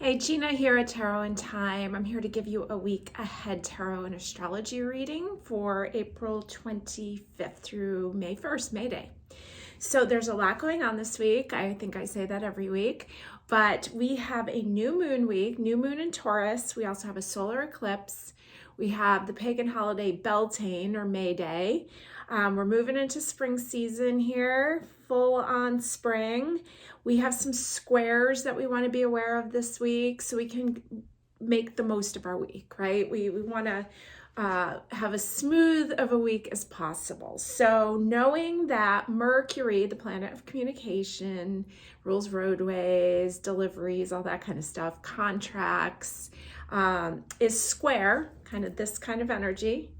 Hey, Gina here at Tarot in Time. I'm here to give you a week ahead tarot and astrology reading for April 25th through May 1st, May Day. So there's a lot going on this week. I think I say that every week, but we have a new moon week, new moon in Taurus. We also have a solar eclipse. We have the pagan holiday Beltane or May Day. We're moving into spring season here, full on spring. We have some squares that we want to be aware of this week so we can make the most of our week, right? We want to have as smooth of a week as possible. So knowing that Mercury, the planet of communication, rules roadways, deliveries, all that kind of stuff, contracts, is square, kind of this kind of energy,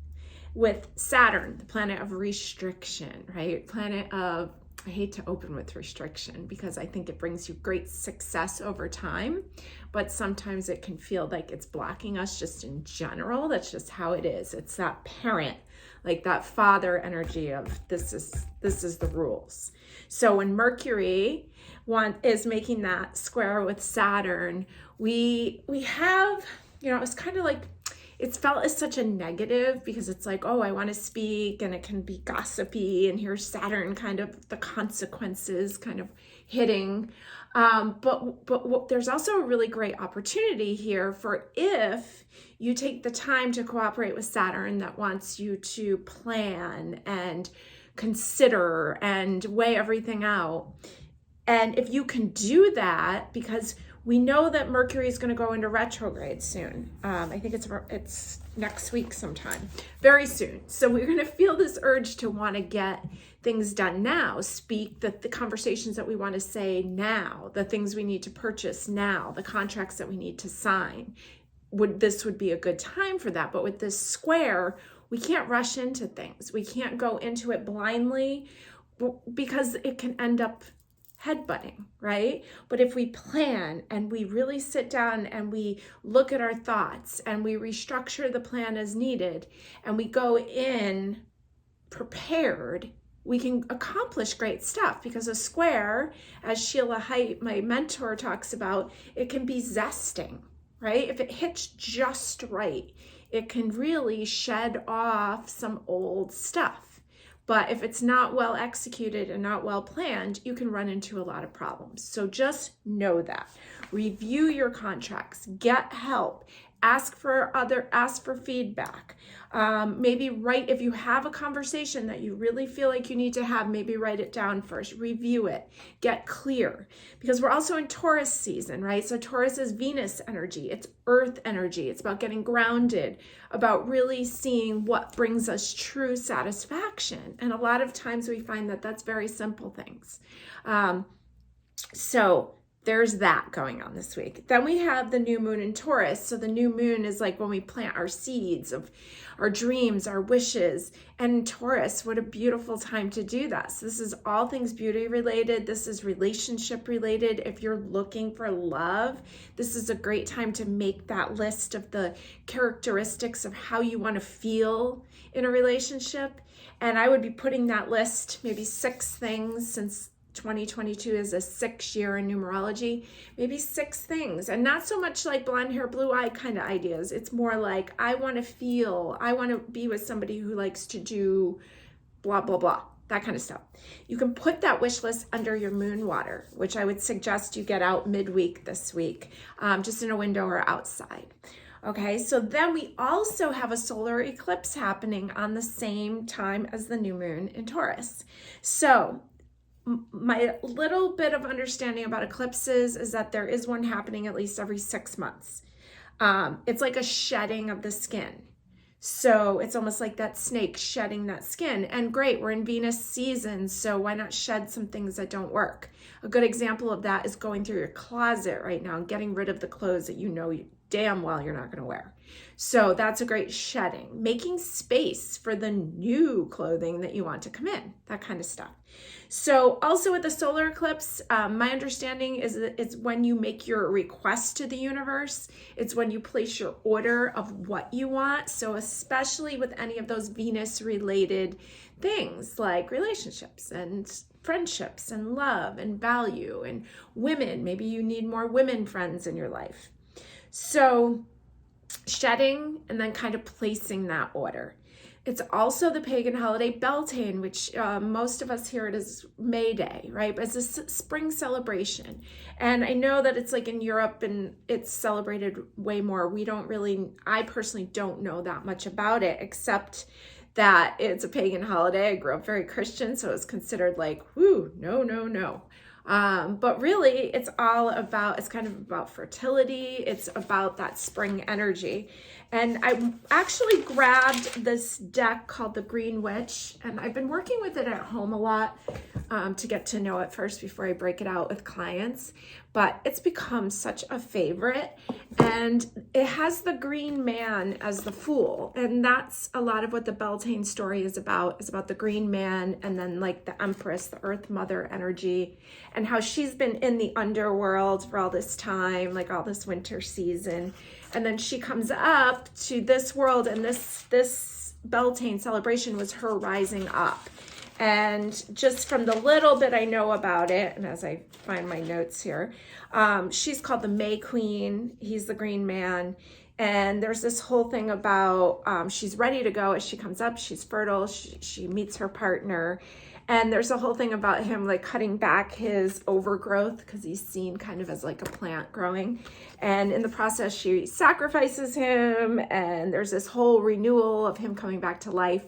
with Saturn, the planet of restriction, right? Planet of, I hate to open with restriction because I think it brings you great success over time, but sometimes it can feel like it's blocking us just in general. That's just how it is. It's that parent, like that father energy of this is the rules. So when Mercury is making that square with Saturn, we have, it's kind of like, it's felt as such a negative because it's like, oh, I want to speak, and it can be gossipy, and here's Saturn kind of the consequences kind of hitting. But there's also a really great opportunity here for if you take the time to cooperate with Saturn that wants you to plan and consider and weigh everything out. And if you can do that, because we know that Mercury is going to go into retrograde soon. I think it's next week sometime, very soon. So we're going to feel this urge to want to get things done now, speak the conversations that we want to say now, the things we need to purchase now, the contracts that we need to sign. This would be a good time for that. But with this square, we can't rush into things. We can't go into it blindly because it can end up headbutting, right? But if we plan and we really sit down and we look at our thoughts and we restructure the plan as needed and we go in prepared, we can accomplish great stuff, because a square, as Sheila Haidt, my mentor, talks about, it can be zesting, right? If it hits just right, it can really shed off some old stuff. But if it's not well executed and not well planned, you can run into a lot of problems. So just know that. Review your contracts, get help, ask for feedback. Maybe write, if you have a conversation that you really feel like you need to have, maybe write it down first, review it, get clear. Because we're also in Taurus season, right? So Taurus is Venus energy, it's earth energy. It's about getting grounded, about really seeing what brings us true satisfaction. And a lot of times we find that that's very simple things. So there's that going on this week. Then we have the new moon in Taurus. So the new moon is like when we plant our seeds of our dreams, our wishes. And in Taurus, what a beautiful time to do that. So this is all things beauty related. This is relationship related. If you're looking for love, this is a great time to make that list of the characteristics of how you want to feel in a relationship. And I would be putting that list, maybe 6 things, since 2022 is a 6 year in numerology, maybe 6 things, and not so much like blonde hair, blue eye kind of ideas. It's more like, I want to be with somebody who likes to do blah, blah, blah, that kind of stuff. You can put that wish list under your moon water, which I would suggest you get out midweek this week, just in a window or outside. Okay, so then we also have a solar eclipse happening on the same time as the new moon in Taurus. So my little bit of understanding about eclipses is that there is one happening at least every 6 months. It's like a shedding of the skin. So it's almost like that snake shedding that skin. And great, we're in Venus season, so why not shed some things that don't work? A good example of that is going through your closet right now and getting rid of the clothes that you know damn well you're not going to wear. So that's a great shedding. Making space for the new clothing that you want to come in, that kind of stuff. So also with the solar eclipse, my understanding is that it's when you make your request to the universe. It's when you place your order of what you want. So especially with any of those Venus related things like relationships and friendships and love and value and women. Maybe you need more women friends in your life. So shedding and then kind of placing that order. It's also the pagan holiday Beltane, which most of us hear it as May Day, right? But it's a spring celebration. And I know that it's like in Europe and it's celebrated way more. I personally don't know that much about it, except that it's a pagan holiday. I grew up very Christian, so it's considered like, whoo, no, no, no. But really, it's kind of about fertility. It's about that spring energy. And I actually grabbed this deck called the Green Witch, and I've been working with it at home a lot to get to know it first before I break it out with clients. But it's become such a favorite, and it has the green man as the fool. And that's a lot of what the Beltane story is about the green man, and then like the Empress, the Earth Mother energy, and how she's been in the underworld for all this time, like all this winter season. And then she comes up to this world, and this Beltane celebration was her rising up. And just from the little bit I know about it, and as I find my notes here, she's called the May Queen. He's the green man. And there's this whole thing about she's ready to go as she comes up. She's fertile. She meets her partner. And there's a whole thing about him like cutting back his overgrowth because he's seen kind of as like a plant growing. And in the process, she sacrifices him. And there's this whole renewal of him coming back to life.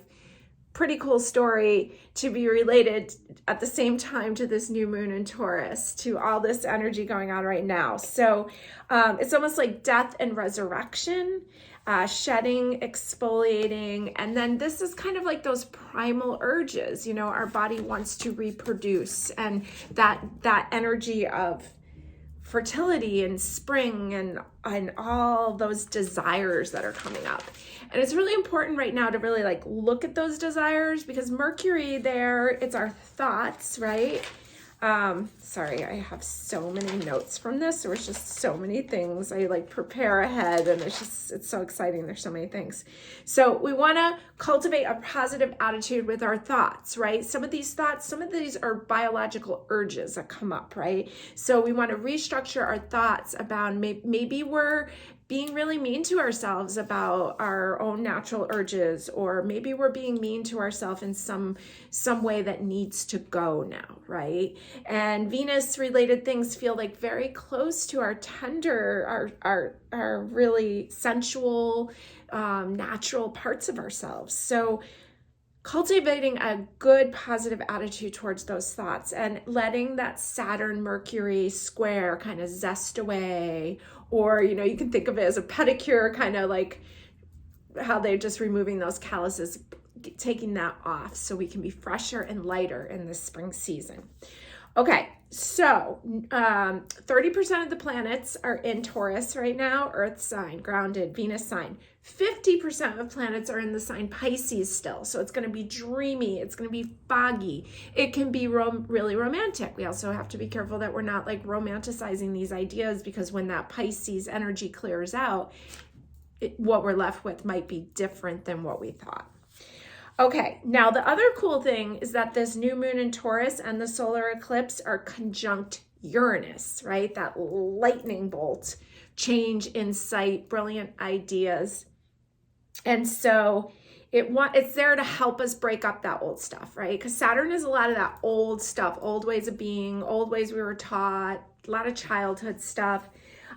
Pretty cool story to be related at the same time to this new moon in Taurus, to all this energy going on right now. So it's almost like death and resurrection, shedding, exfoliating. And then this is kind of like those primal urges, you know, our body wants to reproduce, and that energy of fertility and spring and all those desires that are coming up. And it's really important right now to really like look at those desires, because Mercury there, it's our thoughts, right? Sorry, I have so many notes from this. There was just so many things. I like prepare ahead, and it's so exciting. There's so many things. So we want to cultivate a positive attitude with our thoughts, right? Some of these are biological urges that come up, right? So we want to restructure our thoughts about maybe we're being really mean to ourselves about our own natural urges, or maybe we're being mean to ourselves in some way that needs to go now, right? And Venus related things feel like very close to our tender, our really sensual, natural parts of ourselves. So cultivating a good positive attitude towards those thoughts and letting that Saturn Mercury square kind of zest away, or, you know, you can think of it as a pedicure, kind of like how they're just removing those calluses, taking that off so we can be fresher and lighter in this spring season. Okay, so 30% of the planets are in Taurus right now, Earth sign, grounded, Venus sign. 50% of planets are in the sign Pisces still, so it's going to be dreamy, it's going to be foggy. It can be really romantic. We also have to be careful that we're not like romanticizing these ideas, because when that Pisces energy clears out, what we're left with might be different than what we thought. Okay, now the other cool thing is that this new moon in Taurus and the solar eclipse are conjunct Uranus, right? That lightning bolt, change, insight, brilliant ideas. And so it's there to help us break up that old stuff, right? Because Saturn is a lot of that old stuff, old ways of being, old ways we were taught, a lot of childhood stuff.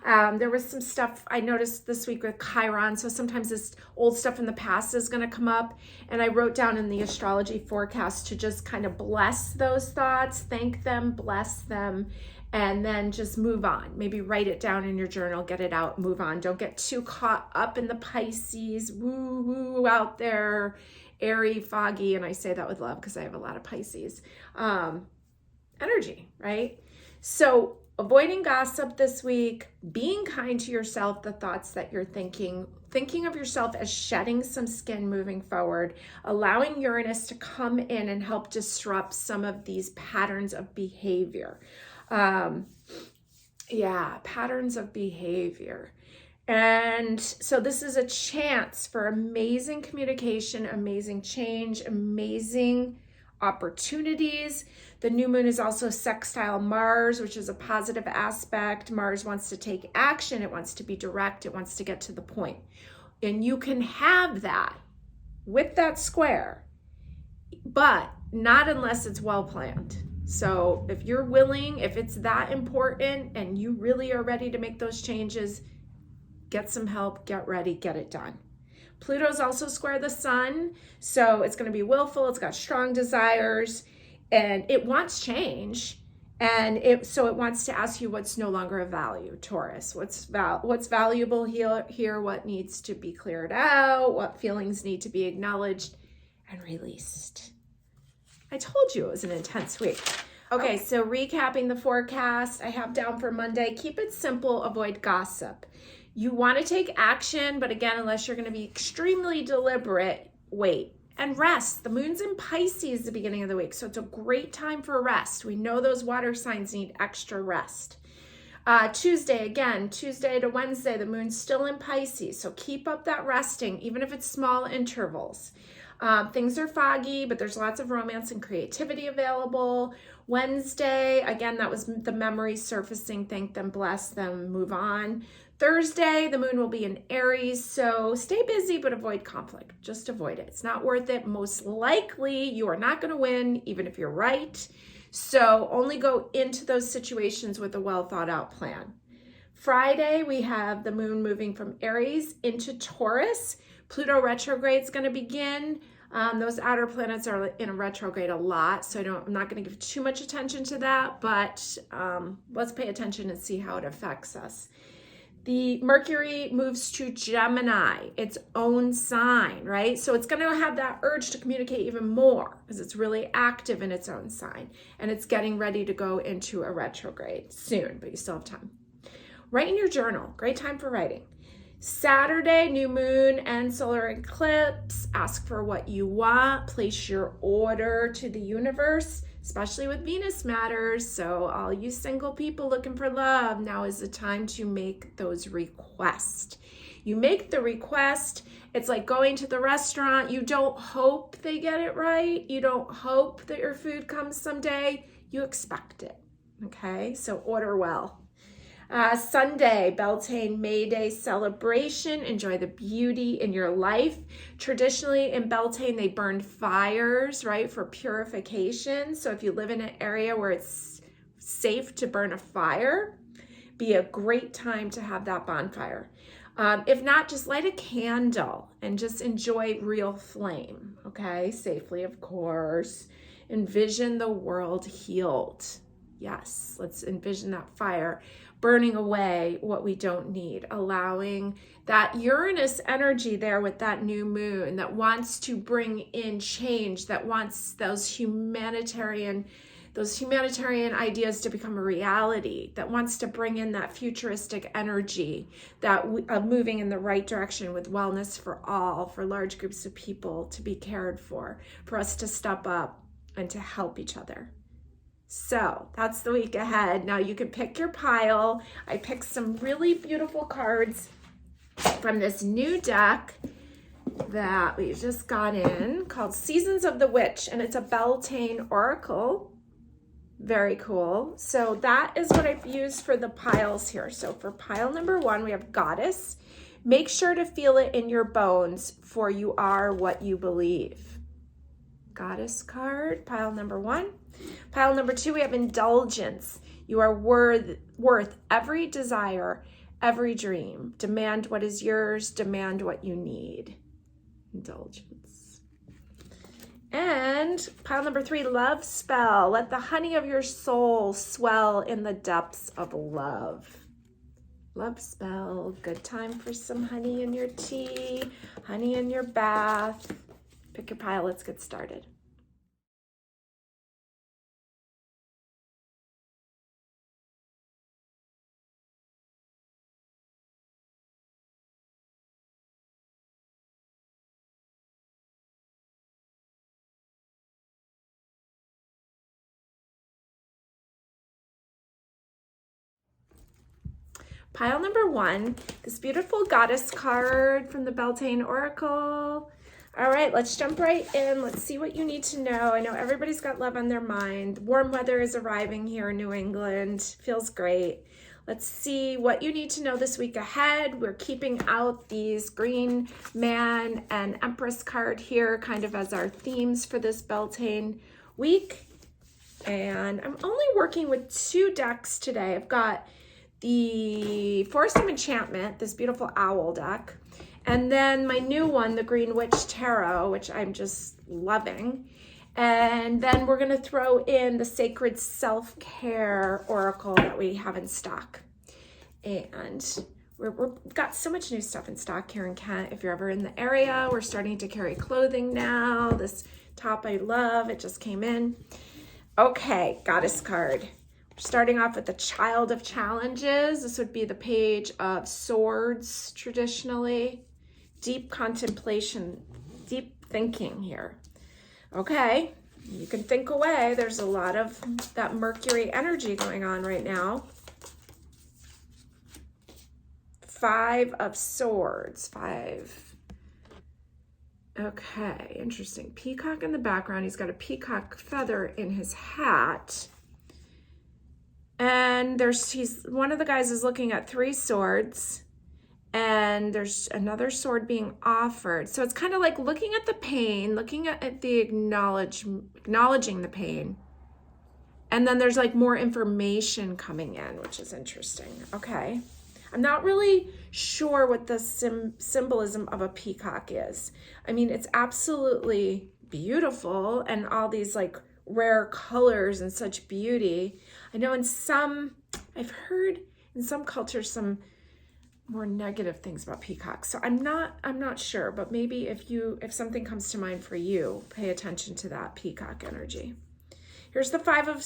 There was some stuff I noticed this week with Chiron. So sometimes this old stuff in the past is going to come up. And I wrote down in the astrology forecast to just kind of bless those thoughts, thank them, bless them, and then just move on. Maybe write it down in your journal, get it out, move on. Don't get too caught up in the Pisces, woo, woo, out there, airy, foggy. And I say that with love because I have a lot of Pisces energy, right? So avoiding gossip this week, being kind to yourself, the thoughts that you're thinking of yourself as shedding some skin moving forward, allowing Uranus to come in and help disrupt some of these patterns of behavior. Patterns of behavior. And so this is a chance for amazing communication, amazing change, amazing opportunities. The new moon is also sextile Mars, which is a positive aspect. Mars wants to take action. It wants to be direct. It wants to get to the point. And you can have that with that square, but not unless it's well planned. So if you're willing, if it's that important and you really are ready to make those changes, get some help, get ready, get it done. Pluto's also square the sun, so it's going to be willful, it's got strong desires, and it wants change. And it wants to ask you what's no longer of value, Taurus. What's valuable here, what needs to be cleared out, what feelings need to be acknowledged and released. I told you it was an intense week. Okay, so recapping the forecast, I have down for Monday, keep it simple, avoid gossip. You want to take action, but again, unless you're going to be extremely deliberate, wait and rest. The moon's in Pisces the beginning of the week, so it's a great time for rest. We know those water signs need extra rest. Tuesday to Wednesday, the moon's still in Pisces, so keep up that resting, even if it's small intervals. Things are foggy, but there's lots of romance and creativity available. Wednesday, again, that was the memory surfacing. Thank them, bless them, move on. Thursday, the moon will be in Aries, so stay busy, but avoid conflict. Just avoid it. It's not worth it. Most likely, you are not going to win, even if you're right. So only go into those situations with a well thought out plan. Friday, we have the moon moving from Aries into Taurus. Pluto retrograde is going to begin. Those outer planets are in a retrograde a lot, so I'm not going to give too much attention to that, but let's pay attention and see how it affects us. The Mercury moves to Gemini, its own sign, right? So it's going to have that urge to communicate even more because it's really active in its own sign, and it's getting ready to go into a retrograde soon, but you still have time. Write in your journal. Great time for writing. Saturday, new moon and solar eclipse. Ask for what you want. Place your order to the universe, especially with Venus matters. So all you single people looking for love, now is the time to make those requests. You make the request. It's like going to the restaurant. You don't hope they get it right. You don't hope that your food comes someday. You expect it. Okay, so order well. Sunday, Beltane May Day celebration. Enjoy the beauty in your life. Traditionally in Beltane, they burned fires, right, for purification. So if you live in an area where it's safe to burn a fire, be a great time to have that bonfire. If not, just light a candle and just enjoy real flame, okay? Safely, of course. Envision the world healed. Yes, let's envision that fire burning away what we don't need, allowing that Uranus energy there with that new moon that wants to bring in change, that wants those humanitarian ideas to become a reality, that wants to bring in that futuristic energy, that moving in the right direction with wellness for all, for large groups of people to be cared for us to step up and to help each other. So that's the week ahead. Now you can pick your pile. I picked some really beautiful cards from this new deck that we just got in called Seasons of the Witch, and it's a Beltane oracle. Very cool. So that is what I've used for the piles here. So for pile number 1, we have Goddess. Make sure to feel it in your bones, for you are what you believe. Goddess card, pile number 1. Pile number 2, we have Indulgence. You are worth every desire, every dream. Demand what is yours, demand what you need. Indulgence. And pile number 3, Love Spell. Let the honey of your soul swell in the depths of love. Love Spell. Good time for some honey in your tea, honey in your bath. Pick your pile, let's get started. Pile number 1, this beautiful Goddess card from the Beltane Oracle. All right, let's jump right in. Let's see what you need to know. I know everybody's got love on their mind. Warm weather is arriving here in New England. Feels great. Let's see what you need to know this week ahead. We're keeping out these Green Man and Empress card here kind of as our themes for this Beltane week. And I'm only working with 2 decks today. I've got the Forest of Enchantment, this beautiful owl deck. And then my new one, the Green Witch Tarot, which I'm just loving. And then we're going to throw in the Sacred Self-Care Oracle that we have in stock. And we've got so much new stuff in stock here in Kent. If you're ever in the area, we're starting to carry clothing now. This top I love. It just came in. Okay, Goddess card. We're starting off with the Child of Challenges. This would be the Page of Swords traditionally. Deep contemplation, deep thinking here. Okay, you can think away. There's a lot of that Mercury energy going on right now. 5 of Swords, 5. Okay, interesting. Peacock in the background. He's got a peacock feather in his hat. And one of the guys is looking at 3 swords. And there's another sword being offered. So it's kind of like looking at the pain, looking at the acknowledging the pain. And then there's like more information coming in, which is interesting. Okay. I'm not really sure what the symbolism of a peacock is. I mean, it's absolutely beautiful and all these like rare colors and such beauty. I know I've heard in some cultures some more negative things about peacocks. So I'm not sure, but maybe if something comes to mind for you, pay attention to that peacock energy. Here's the 5 of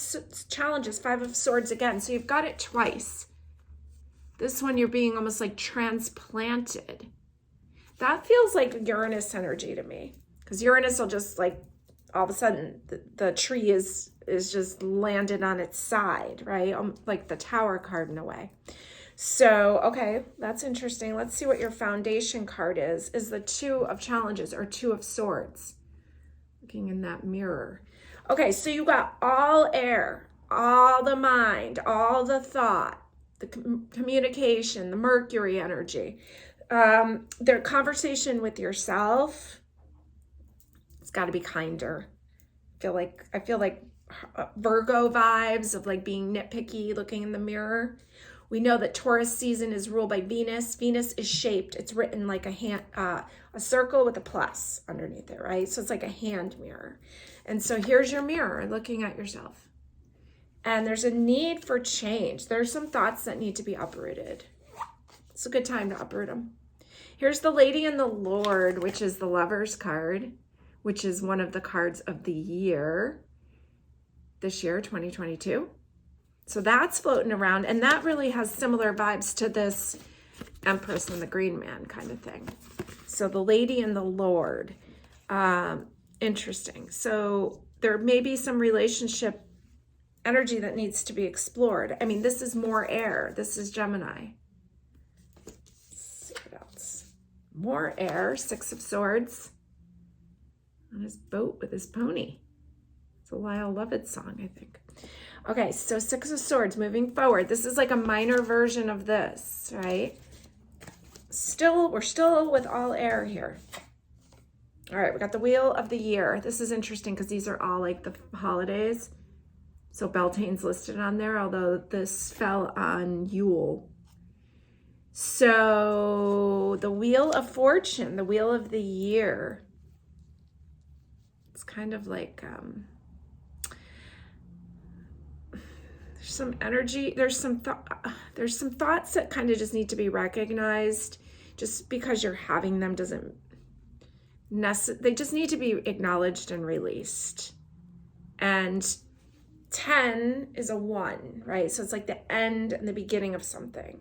Challenges, 5 of Swords again. So you've got it twice. This one you're being almost like transplanted. That feels like Uranus energy to me, because Uranus will just like all of a sudden the tree is just landed on its side, right? Like the Tower card in a way. So, okay, that's interesting. Let's see what your foundation card is the 2 of Challenges or 2 of Swords. Looking in that mirror. Okay, so you got all air, all the mind, all the thought, the communication, the Mercury energy, their conversation with yourself. It's got to be kinder. I feel like Virgo vibes of like being nitpicky, looking in the mirror. We know that Taurus season is ruled by Venus. Venus is shaped. It's written like a circle with a plus underneath it, right? So it's like a hand mirror. And so here's your mirror looking at yourself. And there's a need for change. There's some thoughts that need to be uprooted. It's a good time to uproot them. Here's the Lady and the Lord, which is the Lover's card, which is one of the cards of the year, this year, 2022. So that's floating around, and that really has similar vibes to this Empress and the Green Man kind of thing. So the Lady and the Lord, interesting. So there may be some relationship energy that needs to be explored. I mean, this is more air. This is Gemini. Let's see what else. More air, 6 of Swords. On his boat with his pony. It's a Lyle Lovett song, I think. Okay, so 6 of Swords, moving forward. This is like a minor version of this, right? We're still with all air here. All right, we got the Wheel of the Year. This is interesting because these are all like the holidays. So Beltane's listed on there, although this fell on Yule. So the Wheel of Fortune, the Wheel of the Year. It's kind of like... there's some energy, there's some thoughts that kind of just need to be recognized. Just because you're having them doesn't they just need to be acknowledged and released. And 10 is a 1, right? So it's like the end and the beginning of something.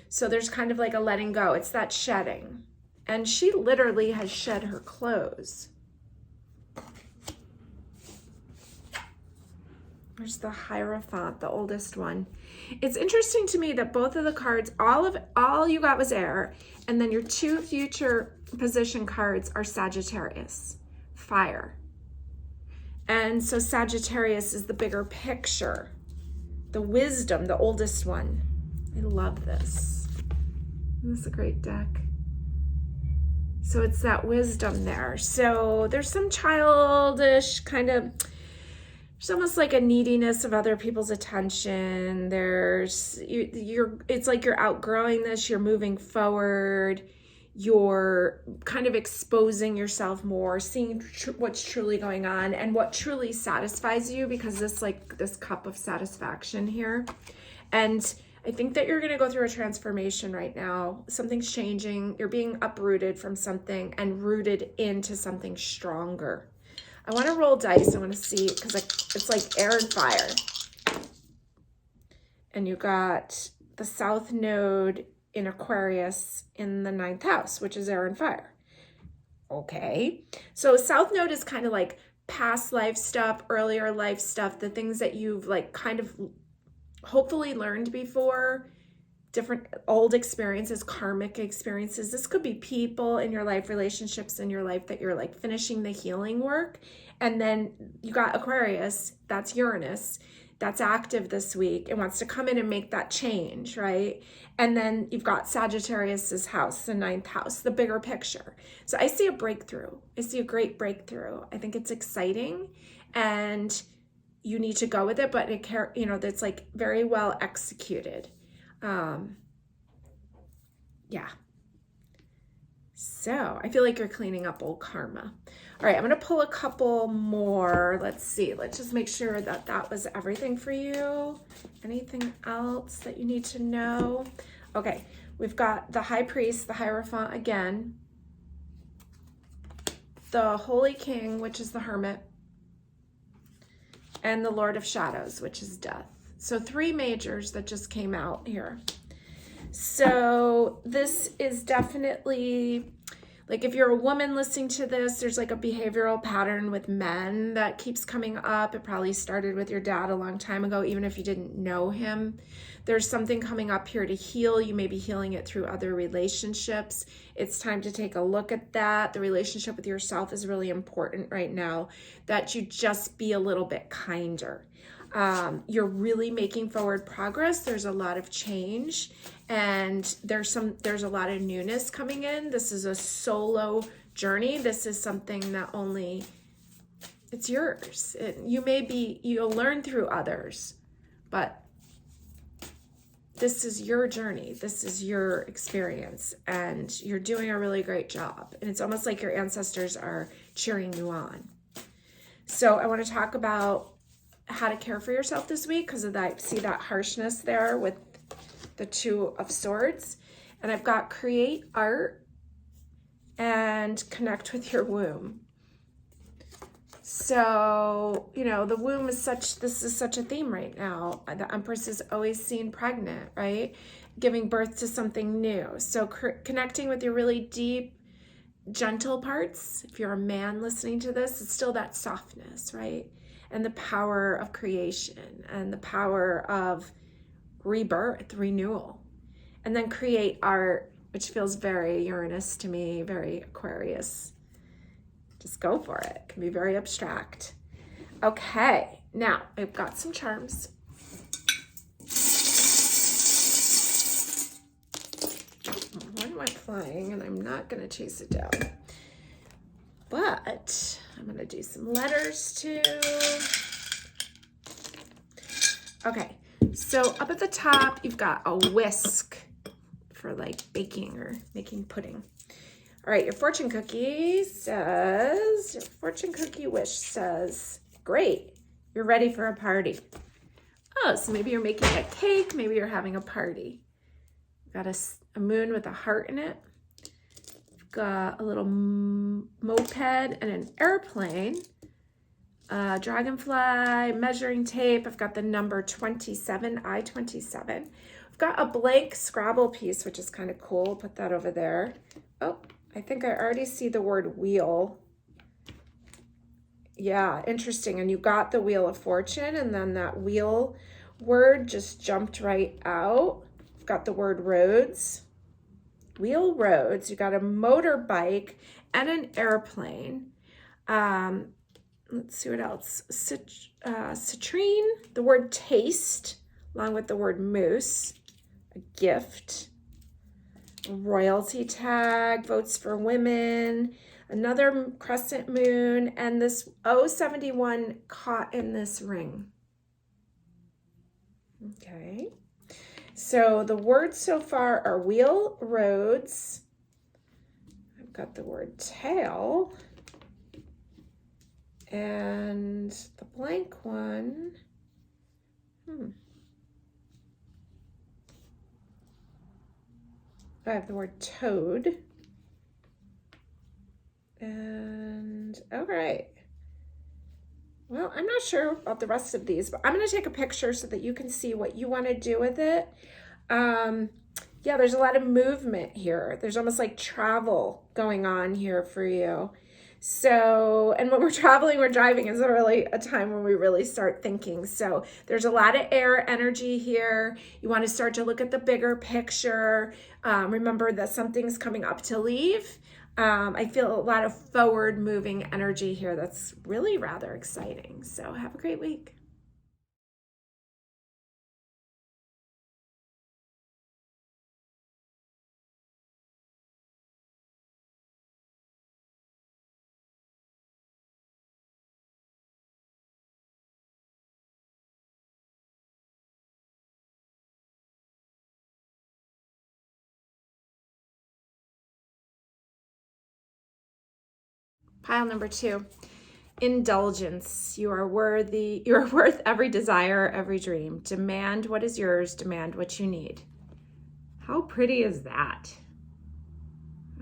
So there's kind of like a letting go. It's that shedding. And she literally has shed her clothes. There's the Hierophant, the oldest one. It's interesting to me that both of the cards, all you got was air, and then your two future position cards are Sagittarius, fire. And so Sagittarius is the bigger picture, the wisdom, the oldest one. I love this. This is a great deck. So it's that wisdom there. So there's some childish kind of, it's almost like a neediness of other people's attention. It's like you're outgrowing this, you're moving forward, you're kind of exposing yourself more, seeing what's truly going on and what truly satisfies you, because this cup of satisfaction here. And I think that you're going to go through a transformation right now. Something's changing. You're being uprooted from something and rooted into something stronger. I want to roll dice. I want to see, because it's like air and fire. And you got the South Node in Aquarius in the 9th house, which is air and fire. Okay. So South Node is kind of like past life stuff, earlier life stuff, the things that you've like kind of hopefully learned before, different old experiences, karmic experiences. This could be people in your life, relationships in your life that you're like finishing the healing work. And then you got Aquarius, that's Uranus, that's active this week. It wants to come in and make that change, right? And then you've got Sagittarius's house, the 9th house, the bigger picture. So I see a breakthrough. I see a great breakthrough. I think it's exciting and you need to go with it, but that's like very well executed. Yeah. So I feel like you're cleaning up old karma. All right, I'm going to pull a couple more. Let's see. Let's just make sure that was everything for you. Anything else that you need to know? Okay, we've got the High Priest, the Hierophant again, the Holy King, which is the Hermit, and the Lord of Shadows, which is Death. So 3 majors that just came out here. So this is definitely, like if you're a woman listening to this, there's like a behavioral pattern with men that keeps coming up. It probably started with your dad a long time ago, even if you didn't know him. There's something coming up here to heal. You may be healing it through other relationships. It's time to take a look at that. The relationship with yourself is really important right now, that you just be a little bit kinder. You're really making forward progress. There's a lot of change and there's a lot of newness coming in. This is a solo journey. This is something that only it's yours. You'll learn through others, but this is your journey. This is your experience and you're doing a really great job. And it's almost like your ancestors are cheering you on. So I want to talk about how to care for yourself this week because of that. See that harshness there with the 2 of Swords. And I've got create art and connect with your womb. So, the womb is this is such a theme right now. The Empress is always seen pregnant, right? Giving birth to something new. So connecting with your really deep, gentle parts. If you're a man listening to this, it's still that softness, right? And the power of creation and the power of rebirth, renewal. And then create art, which feels very Uranus to me, very Aquarius. Just go for it. It can be very abstract. Okay, now I've got some charms. One went flying and I'm not going to chase it down. But I'm going to do some letters too. Okay, so up at the top, you've got a whisk for like baking or making pudding. All right, your fortune cookie wish says, great, you're ready for a party. Oh, so maybe you're making a cake, maybe you're having a party. Got a moon with a heart in it. Got a little moped and an airplane, dragonfly, measuring tape. I've got the number 27, I-27. I've got a blank Scrabble piece, which is kind of cool. Put that over there. Oh, I think I already see the word wheel Yeah, interesting. And you got the Wheel of Fortune, and then that wheel word just jumped right out. You've got the word roads, wheel roads. You got a motorbike and an airplane. Let's see what else. Citrine, the word taste, along with the word moose, a gift, a royalty tag, votes for women, another crescent moon, and this 071 caught in this ring. Okay. So the words so far are wheel, roads. I've got the word tail. And the blank one, I have the word toad. And, all right. Well, I'm not sure about the rest of these, but I'm going to take a picture so that you can see what you want to do with it. Yeah, there's a lot of movement here. There's almost like travel going on here for you. So, and when we're traveling, we're driving is really a time when we really start thinking. So there's a lot of air energy here. You want to start to look at the bigger picture. Remember that something's coming up to leave. I feel a lot of forward moving energy here. That's really rather exciting. So have a great week. Pile number 2, indulgence. You are worthy. You are worth every desire, every dream. Demand what is yours. Demand what you need. How pretty is that?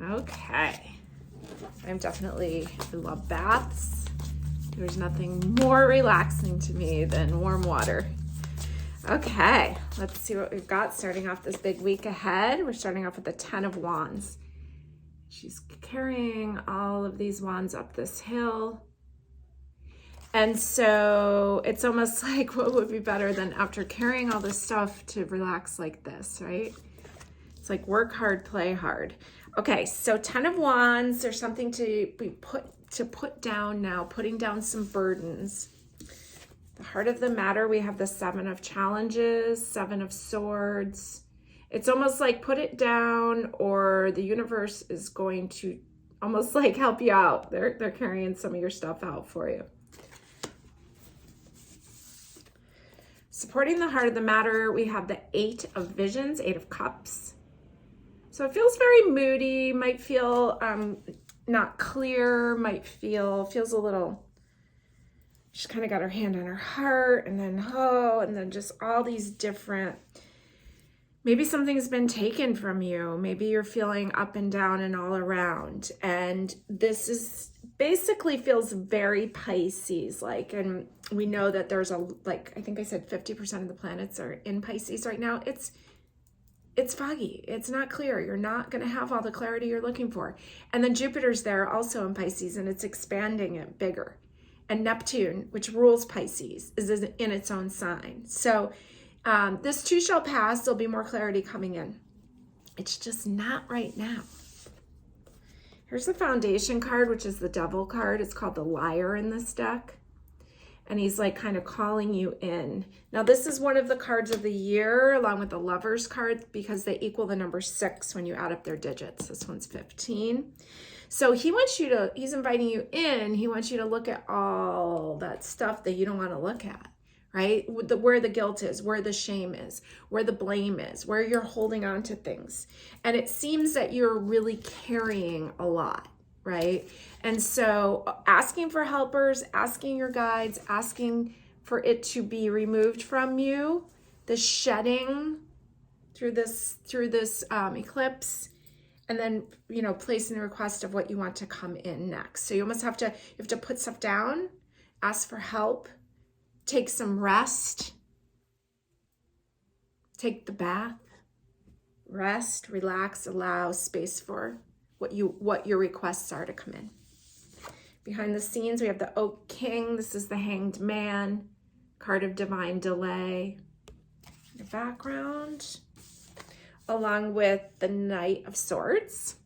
Okay. I love baths. There's nothing more relaxing to me than warm water. Okay, let's see what we've got starting off this big week ahead. We're starting off with the 10 of Wands. She's carrying all of these wands up this hill. And so it's almost like what would be better than after carrying all this stuff to relax like this, right? It's like work hard, play hard. Okay, so 10 of Wands, there's something to put down now, putting down some burdens. The heart of the matter, we have the 7 of Challenges, 7 of Swords. It's almost like put it down, or the universe is going to almost like help you out. They're carrying some of your stuff out for you. Supporting the heart of the matter, we have the 8 of Visions, 8 of Cups. So it feels very moody, might feel not clear, feels a little, she's kind of got her hand on her heart, and then just all these different, maybe something's been taken from you. Maybe you're feeling up and down and all around. And this is basically feels very Pisces like, and we know that there's I think I said 50% of the planets are in Pisces right now. It's foggy. It's not clear. You're not going to have all the clarity you're looking for. And then Jupiter's there also in Pisces, and it's expanding it bigger. And Neptune, which rules Pisces, is in its own sign. So this too shall pass. There'll be more clarity coming in. It's just not right now. Here's the Foundation card, which is the Devil card. It's called the Liar in this deck. And he's like kind of calling you in. Now this is one of the cards of the year along with the Lovers card because they equal the number 6 when you add up their digits. This one's 15. So he's inviting you in. He wants you to look at all that stuff that you don't want to look at, right? Where the guilt is, where the shame is, where the blame is, where you're holding on to things. And it seems that you're really carrying a lot, right? And so asking for helpers, asking your guides, asking for it to be removed from you, the shedding through this eclipse, and then, placing the request of what you want to come in next. So you have to put stuff down, ask for help, take some rest, take the bath, rest, relax, allow space for what your requests are to come in. Behind the scenes, we have the Oak King. This is the Hanged Man, card of divine delay. The background, along with the Knight of Swords.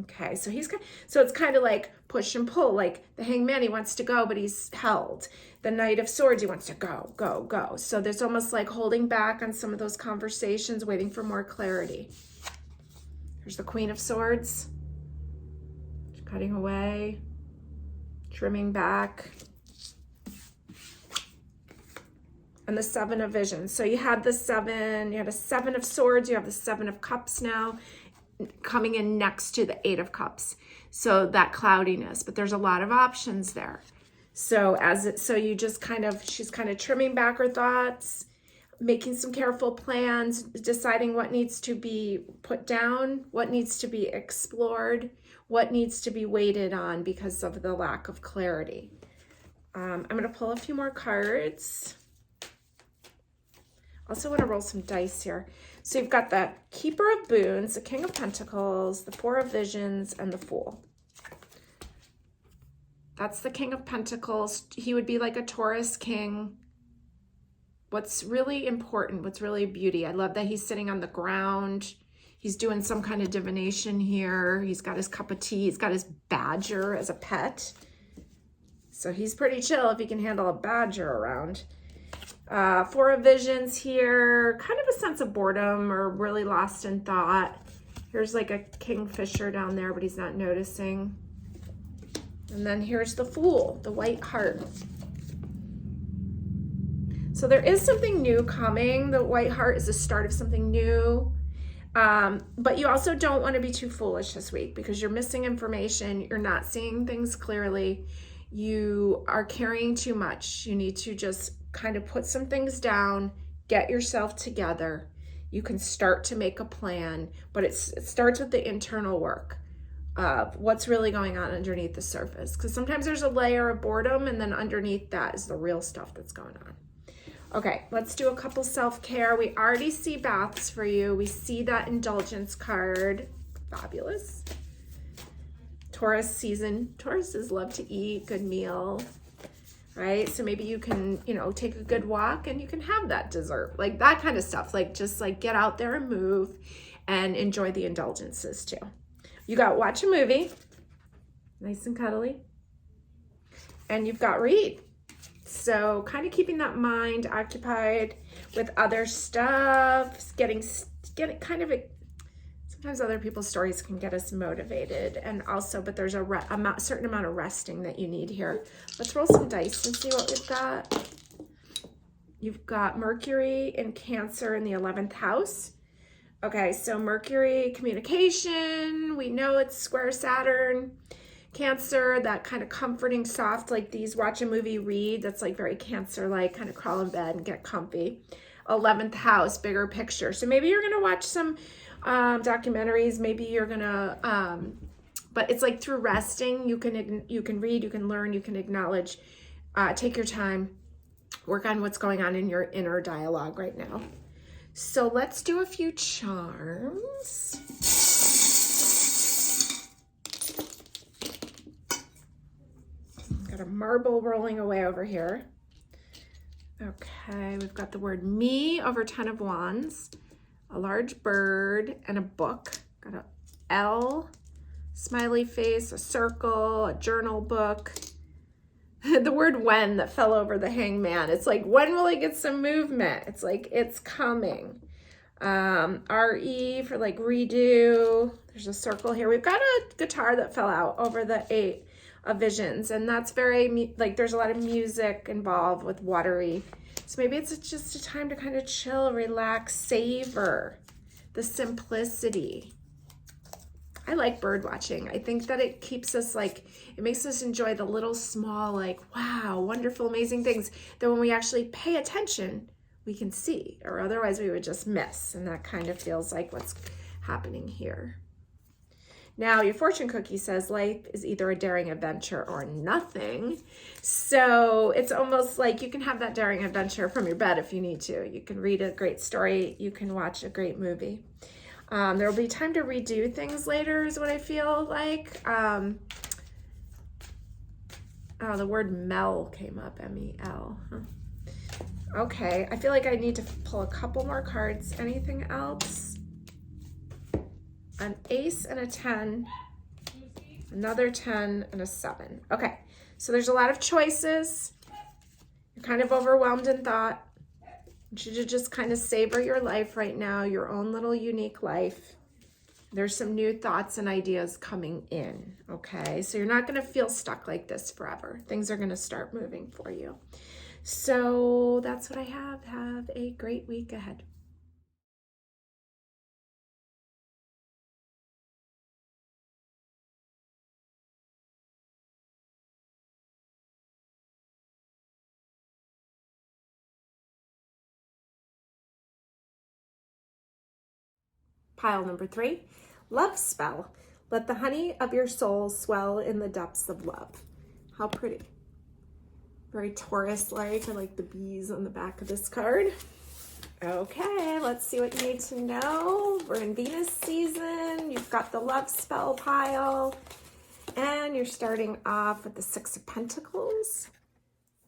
Okay, so it's kind of like push and pull, like the Hanged Man, he wants to go, but he's held. The Knight of Swords, he wants to go, go, go. So there's almost like holding back on some of those conversations, waiting for more clarity. Here's the Queen of Swords. Cutting away, trimming back. And the Seven of Visions. So you had a Seven of Swords, you have the Seven of Cups now, coming in next to the Eight of Cups. So that cloudiness, but there's a lot of options there. So she's kind of trimming back her thoughts, making some careful plans, deciding what needs to be put down, what needs to be explored, what needs to be waited on because of the lack of clarity. I'm going to pull a few more cards. Also want to roll some dice here. So you've got the Keeper of Boons, the King of Pentacles, the Four of Visions, and the Fool. That's the King of Pentacles. He would be like a Taurus king. What's really important, what's really beauty, I love that he's sitting on the ground. He's doing some kind of divination here. He's got his cup of tea. He's got his badger as a pet. So he's pretty chill if he can handle a badger around. Four of Visions here. Kind of a sense of boredom or really lost in thought. Here's like a kingfisher down there, but he's not noticing. And then here's the Fool, the White Heart. So there is something new coming. The White Heart is the start of something new. But you also don't want to be too foolish this week because you're missing information. You're not seeing things clearly. You are carrying too much. You need to just kind of put some things down, get yourself together. You can start to make a plan, but it starts with the internal work of what's really going on underneath the surface. Because sometimes there's a layer of boredom and then underneath that is the real stuff that's going on. Okay, let's do a couple self-care. We already see baths for you. We see that indulgence card. Fabulous. Taurus season. Tauruses love to eat, good meal, right? So maybe you can, take a good walk and you can have that dessert, like that kind of stuff. Like just like get out there and move and enjoy the indulgences too. You got watch a movie, nice and cuddly. And you've got read. So kind of keeping that mind occupied with other stuff, getting kind of sometimes other people's stories can get us motivated, and also, but there's a certain amount of resting that you need here. Let's roll some dice and see what we've got. You've got Mercury in Cancer in the 11th house. Okay, so Mercury, communication, we know it's square Saturn. Cancer, that kind of comforting, soft, like these watch a movie, read, that's like very Cancer-like, kind of crawl in bed and get comfy. 11th house, bigger picture. So maybe you're going to watch some documentaries, maybe you're going to, but it's like through resting, you can read, you can learn, you can acknowledge, take your time, work on what's going on in your inner dialogue right now. So let's do a few charms. Got a marble rolling away over here. Okay, we've got the word me over 10 of Wands, a large bird, and a book. Got a L, smiley face, a circle, a journal book. The word when that fell over the hangman. It's like, when will I get some movement? It's like, it's coming. RE for like redo. There's a circle here. We've got a guitar that fell out over the 8 of Visions, and that's very like there's a lot of music involved with watery. So maybe it's just a time to kind of chill, relax, savor the simplicity. I like bird watching. I think that it keeps us like, it makes us enjoy the little small, like, wow, wonderful, amazing things that when we actually pay attention, we can see, or otherwise we would just miss. And that kind of feels like what's happening here. Now, your fortune cookie says life is either a daring adventure or nothing. So it's almost like you can have that daring adventure from your bed if you need to. You can read a great story. You can watch a great movie. There will be time to redo things later is what I feel like. Oh, the word mel came up, M-E-L. Huh. Okay, I feel like I need to pull a couple more cards. Anything else? An ace and a 10, another 10 and a 7. Okay, so there's a lot of choices. You're kind of overwhelmed in thought. I want you to just kind of savor your life right now, your own little unique life. There's some new thoughts and ideas coming in, okay? So you're not gonna feel stuck like this forever. Things are gonna start moving for you. So that's what I have. Have a great week ahead. Pile number 3, love spell. Let the honey of your soul swell in the depths of love. How pretty. Very Taurus-like. I like the bees on the back of this card. Okay, let's see what you need to know. We're in Venus season. You've got the love spell pile. And you're starting off with the 6 of Pentacles.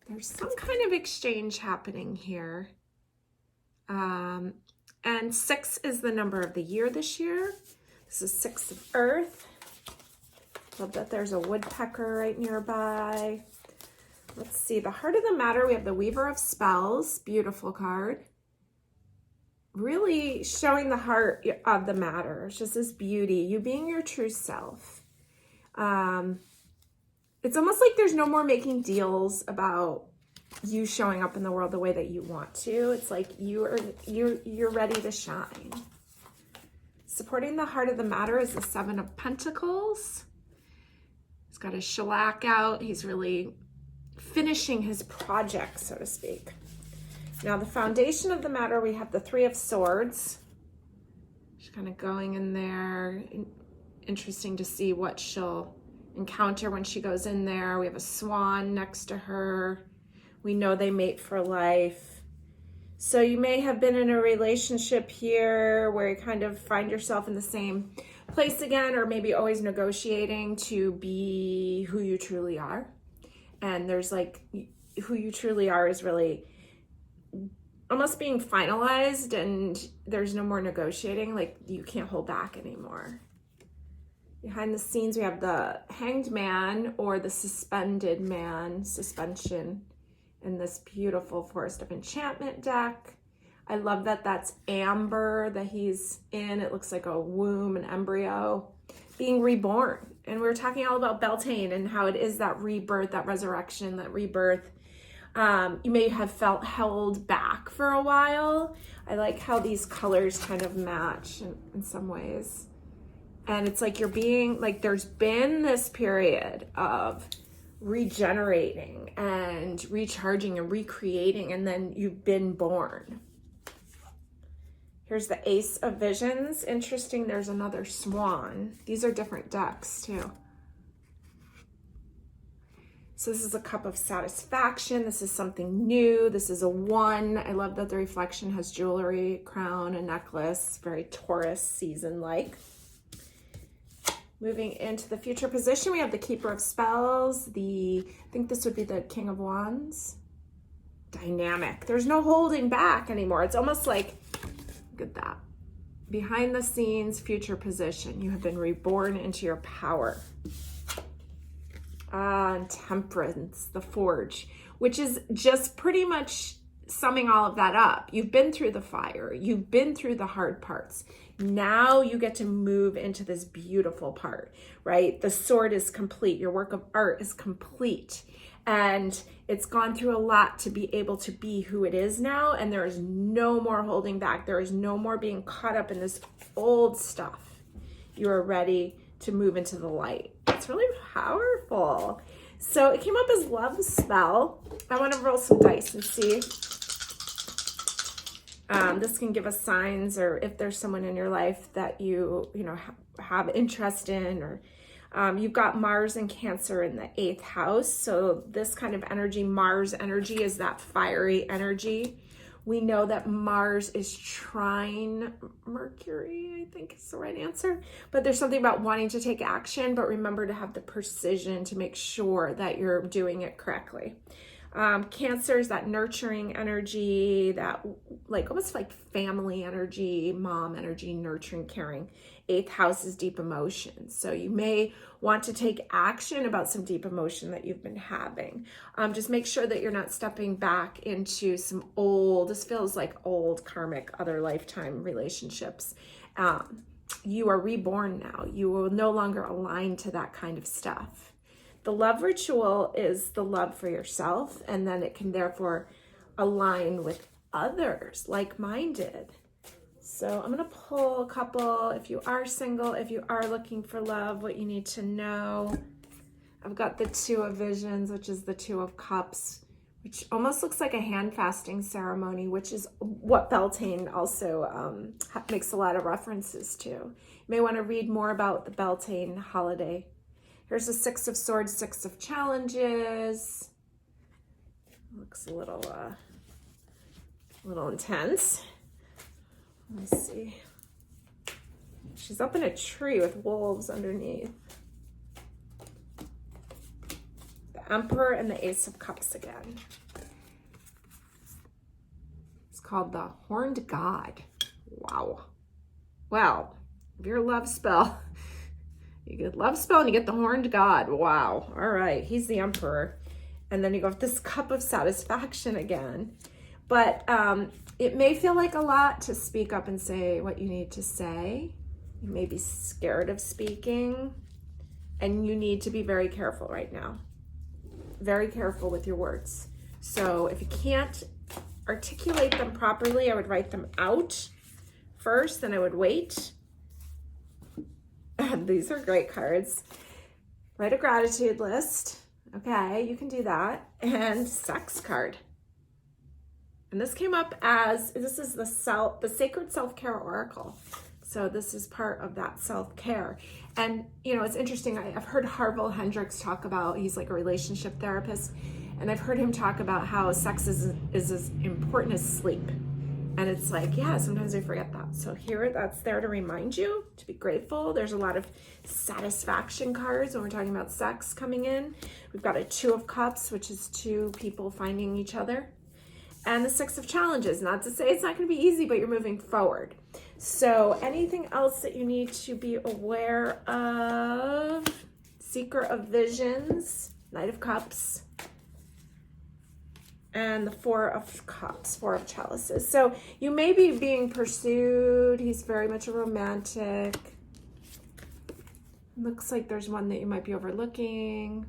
There's some kind of exchange happening here. And 6 is the number of the year this year. This is 6 of Earth. Love that there's a woodpecker right nearby. Let's see, the heart of the matter, we have the Weaver of Spells. Beautiful card. Really showing the heart of the matter. It's just this beauty, you being your true self. It's almost like there's no more making deals about you showing up in the world the way that you want to. It's like you're ready to shine. Supporting the heart of the matter is the 7 of Pentacles. He's got his shellac out. He's really finishing his project, so to speak. Now the foundation of the matter, we have the 3 of Swords. She's kind of going in there. Interesting to see what she'll encounter when she goes in there. We have a swan next to her. We know they mate for life. So you may have been in a relationship here where you kind of find yourself in the same place again, or maybe always negotiating to be who you truly are. And there's like, who you truly are is really almost being finalized, and there's no more negotiating. Like, you can't hold back anymore. Behind the scenes, we have the Hanged Man or the Suspended Man, suspension, in this beautiful Forest of Enchantment deck. I love that that's amber that he's in. It looks like a womb, an embryo, being reborn. And we were talking all about Beltane and how it is that rebirth, that resurrection, that rebirth. You may have felt held back for a while. I like how these colors kind of match in some ways. And it's like you're being, like, there's been this period of regenerating and recharging and recreating, and then you've been born. Here's the Ace of Visions. Interesting, there's another swan. These are different decks too. So this is a cup of satisfaction. This is something new. This is a 1. I love that the reflection has jewelry, crown, a necklace, very Taurus season-like. Moving into the future position, we have the Keeper of Spells. I think this would be the King of Wands. Dynamic. There's no holding back anymore. It's almost like, look at that. Behind the scenes, future position. You have been reborn into your power. And Temperance, the Forge, which is just pretty much summing all of that up. You've been through the fire. You've been through the hard parts. Now you get to move into this beautiful part, right? The sword is complete. Your work of art is complete. And it's gone through a lot to be able to be who it is now. And there is no more holding back. There is no more being caught up in this old stuff. You are ready to move into the light. It's really powerful. So it came up as love spell. I want to roll some dice and see. This can give us signs, or if there's someone in your life that you have interest in, or you've got Mars and Cancer in the 8th house. So this kind of energy, Mars energy, is that fiery energy We know that Mars is trine Mercury, I think is the right answer. But there's something about wanting to take action, but remember to have the precision to make sure that you're doing it correctly. Cancer is that nurturing energy, that almost like family energy, mom energy, nurturing, caring. 8th house is deep emotions. So you may want to take action about some deep emotion that you've been having. Just make sure that you're not stepping back into some this feels like old karmic other lifetime relationships. You are reborn now. You will no longer align to that kind of stuff. The love ritual is the love for yourself, and then it can therefore align with others, like-minded. So I'm going to pull a couple. If you are single, if you are looking for love, what you need to know. I've got the 2 of Visions, which is the 2 of Cups, which almost looks like a hand fasting ceremony, which is what Beltane also makes a lot of references to. You may want to read more about the Beltane holiday. Here's the 6 of Swords, 6 of Challenges. Looks a little intense. Let's see. She's up in a tree with wolves underneath. The Emperor and the Ace of Cups again. It's called the Horned God. Wow. Well, if you're a love spell, you get love spell and you get the Horned God. Wow. All right. He's the Emperor. And then you go with this Cup of Satisfaction again. But it may feel like a lot to speak up and say what you need to say. You may be scared of speaking. And you need to be very careful right now. Very careful with your words. So if you can't articulate them properly, I would write them out first, then I would wait. These are great cards. Write a gratitude list. Okay, you can do that. And sex card. And this came up as, this is the Sacred Self-Care Oracle. So this is part of that self-care. And, you know, it's interesting. I've heard Harville Hendricks talk about, he's like a relationship therapist. And I've heard him talk about how sex is as important as sleep. And it's like, yeah, sometimes I forget that. So here, that's there to remind you to be grateful. There's a lot of satisfaction cards when we're talking about sex coming in. We've got a 2 of Cups, which is 2 people finding each other. And the 6 of Challenges. Not to say it's not going to be easy, but you're moving forward. So anything else that you need to be aware of? Seeker of Visions, Knight of Cups, and the 4 of Cups, 4 of Chalices. So you may be being pursued. He's very much a romantic. Looks like there's one that you might be overlooking.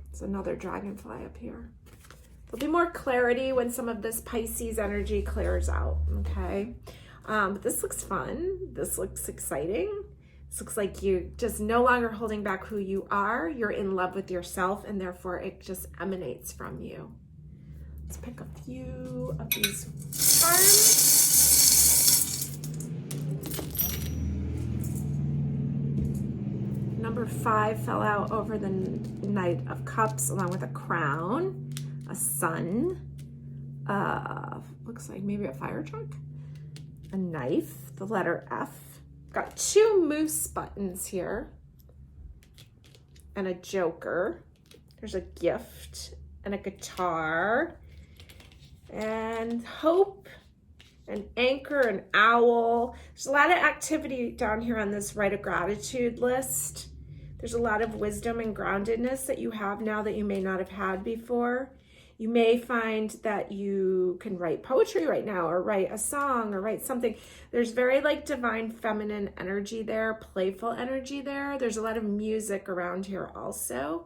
There's another dragonfly up here. There'll be more clarity when some of this Pisces energy clears out, okay? But this looks fun. This looks exciting. This looks like you just no longer holding back who you are. You're in love with yourself, and therefore it just emanates from you. Let's pick a few of these cards. Number 5 fell out over the Knight of Cups, along with a crown, a sun, looks like maybe a fire truck, a knife, the letter F. Got 2 moose buttons here, and a joker. There's a gift, and a guitar, and hope, an anchor, an owl. There's a lot of activity down here on this write a gratitude list. There's a lot of wisdom and groundedness that you have now that you may not have had before. You may find that you can write poetry right now, or write a song, or write something. There's very like divine feminine energy there, playful energy there. There's a lot of music around here also.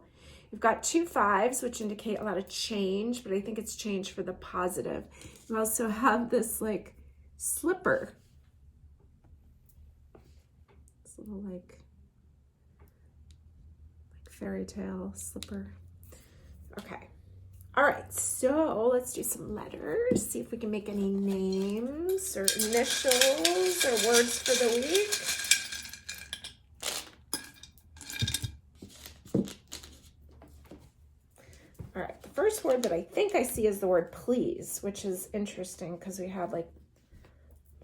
You've got 2 5s, which indicate a lot of change, but I think it's change for the positive. You also have this like slipper. This little like fairy tale slipper. Okay. All right, so let's do some letters. See if we can make any names or initials or words for the week. first word that I think I see is the word please, which is interesting because we have like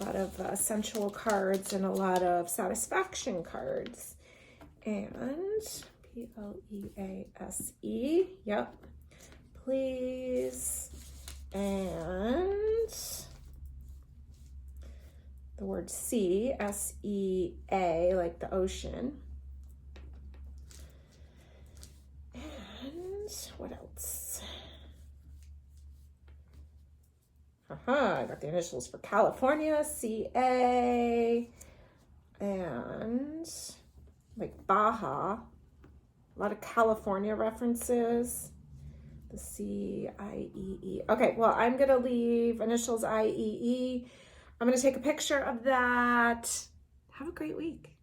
a lot of sensual cards and a lot of satisfaction cards. And P-L-E-A-S-E, yep, please. And the word sea, S-E-A, like the ocean. And what else? I got the initials for California, C-A, and like Baja, a lot of California references, the C-I-E-E. Okay, well, I'm going to leave initials I-E-E. I'm going to take a picture of that. Have a great week.